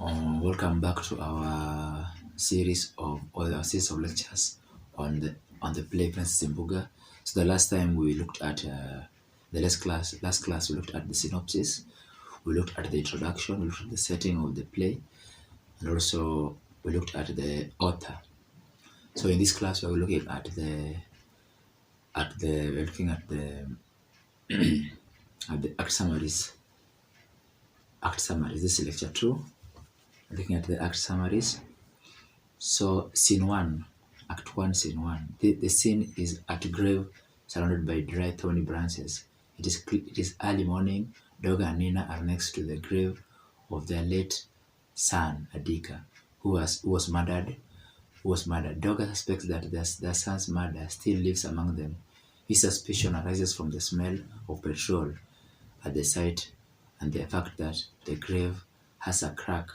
Welcome back to our series of lectures on the play Princess Imbuga. So the last time we looked at the last class we looked at the synopsis, we looked at the introduction, we looked at the setting of the play, and also we looked at the author. So in this class we are looking at the we're looking at the at the act summaries. This is lecture 2. Looking at the act summaries. So scene 1, act 1, scene 1. The scene is at a grave surrounded by dry thorny branches. It is early morning. Doga and Nina are next to the grave of their late son Adika, who was murdered. Doga suspects that their son's murder still lives among them. His suspicion arises from the smell of petrol at the site and the fact that the grave has a crack,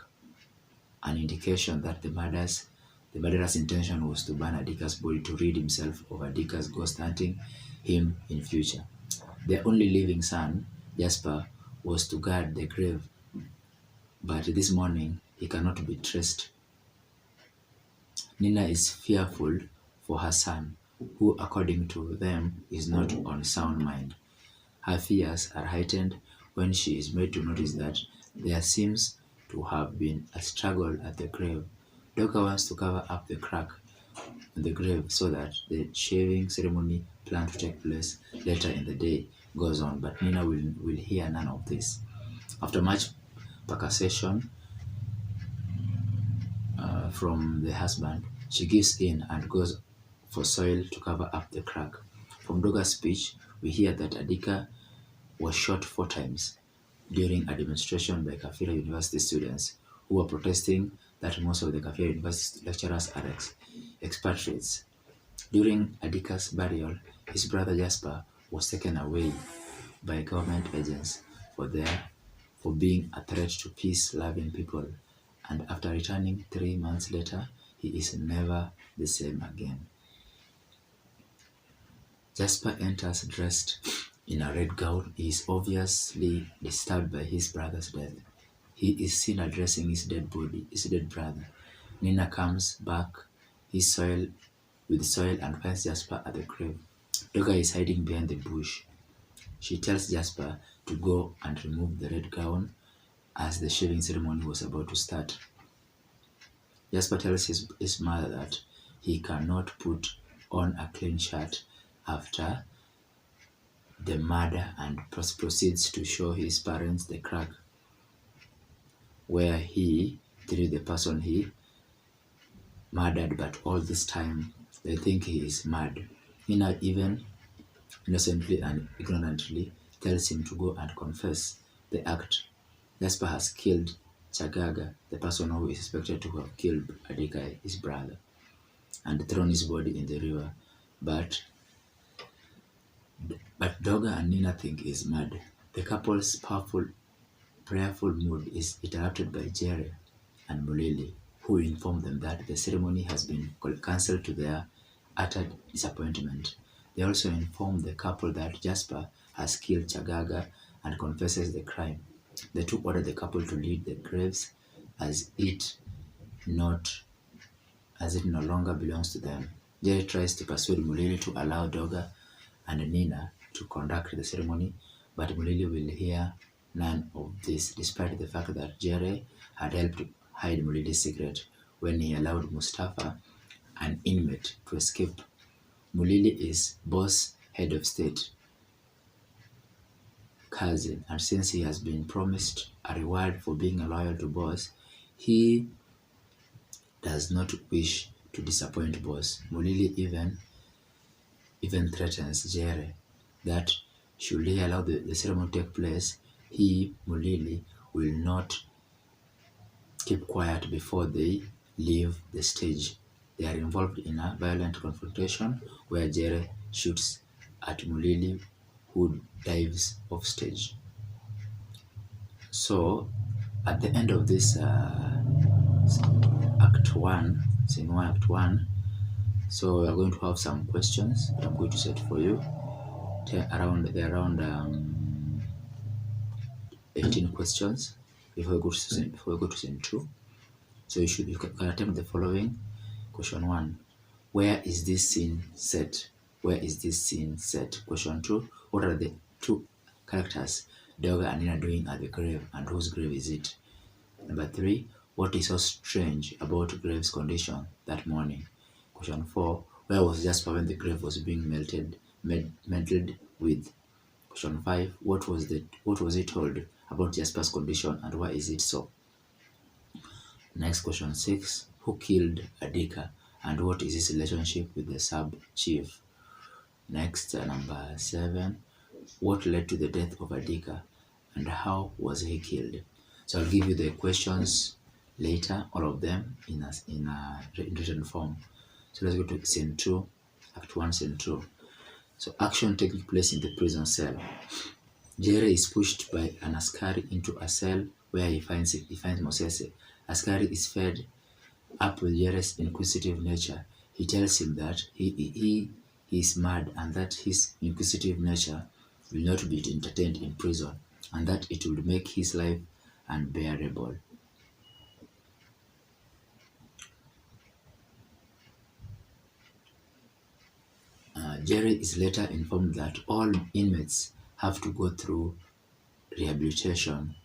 an indication that the murderer's intention was to burn Adika's body to rid himself of Adika's ghost hunting him in future. Their only living son, Jasper, was to guard the grave, but this morning he cannot be traced. Nina is fearful for her son, who according to them is not on sound mind. Her fears are heightened when she is made to notice that there seems to have been a struggle at the grave. Doga wants to cover up the crack in the grave so that the shaving ceremony planned to take place later in the day goes on, but Nina will hear none of this. After much persuasion from the husband, she gives in and goes for soil to cover up the crack. From Doga's speech, we hear that Adika was shot 4 times during a demonstration by Kafira University students who were protesting that most of the Kafira University lecturers are expatriates. During Adika's burial, his brother Jasper was taken away by government agents for being a threat to peace-loving people, and after returning 3 months later, he is never the same again. Jasper enters dressed in a red gown. He is obviously disturbed by his brother's death. He is seen addressing his dead brother. Nina comes back with soil and finds Jasper at the grave. Doga is hiding behind the bush. She tells Jasper to go and remove the red gown as the shaving ceremony was about to start. Jasper tells his mother that he cannot put on a clean shirt after the murder and proceeds to show his parents the crack where he threw the person he murdered, but all this time they think he is mad. Nina even innocently and ignorantly tells him to go and confess the act. Jasper has killed Chagaga, the person who is suspected to have killed Adika, his brother, and thrown his body in the river, but Doga and Nina think is mad. The couple's prayerful mood is interrupted by Jerry and Mulili, who inform them that the ceremony has been cancelled to their utter disappointment. They also inform the couple that Jasper has killed Chagaga and confesses the crime. The two order the couple to leave the graves as it no longer belongs to them. Jerry tries to persuade Mulili to allow Doga and Nina to conduct the ceremony, but Mulili will hear none of this, despite the fact that Jerry had helped hide Mulili's secret when he allowed Mustafa, an inmate, to escape. Mulili is Boss' head of state cousin, and since he has been promised a reward for being loyal to Boss, he does not wish to disappoint Boss. Mulili even threatens Jerry that should he allow the ceremony to take place, he, Mulili, will not keep quiet before they leave the stage. They are involved in a violent confrontation where Jerry shoots at Mulili, who dives off stage. So, at the end of this Act 1, Scene 1, Act 1, so we are going to have some questions that I'm going to set for you. Around 18 questions before we go to scene 2. So you can attempt the following. Question 1. Where is this scene set? Where is this scene set? Question 2. What are the two characters Doga and Nina doing at the grave, and whose grave is it? Number 3. What is so strange about Grave's condition that morning? Question 4. Where was Jasper when the grave was being meddled with? Question 5. What was it told about Jasper's condition, and why is it so? Next, question 6. Who killed Adika, and what is his relationship with the sub-chief? Next, number 7. What led to the death of Adika, and how was he killed? So I'll give you the questions later, all of them in a written form. So let's go to scene 2, act 1, scene 2. So action taking place in the prison cell. Jerry is pushed by an askari into a cell where he finds Mosese. Askari is fed up with Jerry's inquisitive nature. He tells him that he is mad and that his inquisitive nature will not be entertained in prison, and that it will make his life unbearable. Jerry is later informed that all inmates have to go through rehabilitation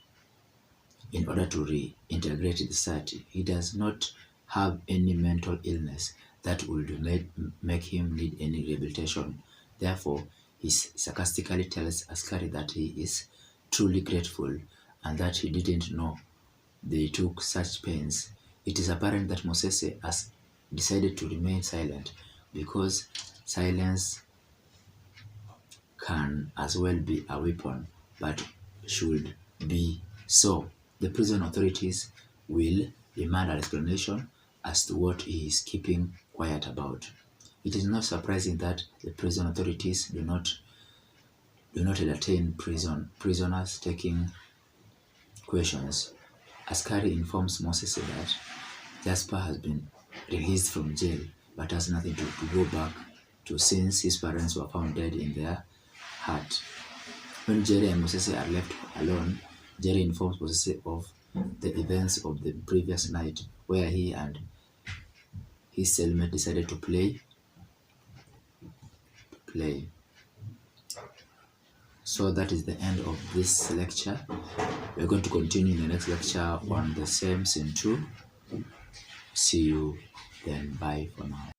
in order to reintegrate in society. He does not have any mental illness that would make him need any rehabilitation. Therefore, he sarcastically tells Askari that he is truly grateful and that he didn't know they took such pains. It is apparent that Mosese has decided to remain silent because silence can as well be a weapon, but should be so. The prison authorities will demand an explanation as to what he is keeping quiet about. It is not surprising that the prison authorities do not entertain prisoners taking questions. Askari informs Moses that Jasper has been released from jail but has nothing to go back to since his parents were found dead in their hut. When Jerry and Moses are left alone, Jerry informs Moses of the events of the previous night where he and his cellmate decided to play. So that is the end of this lecture. We're going to continue in the next lecture on the same scene 2. See you then. Bye for now.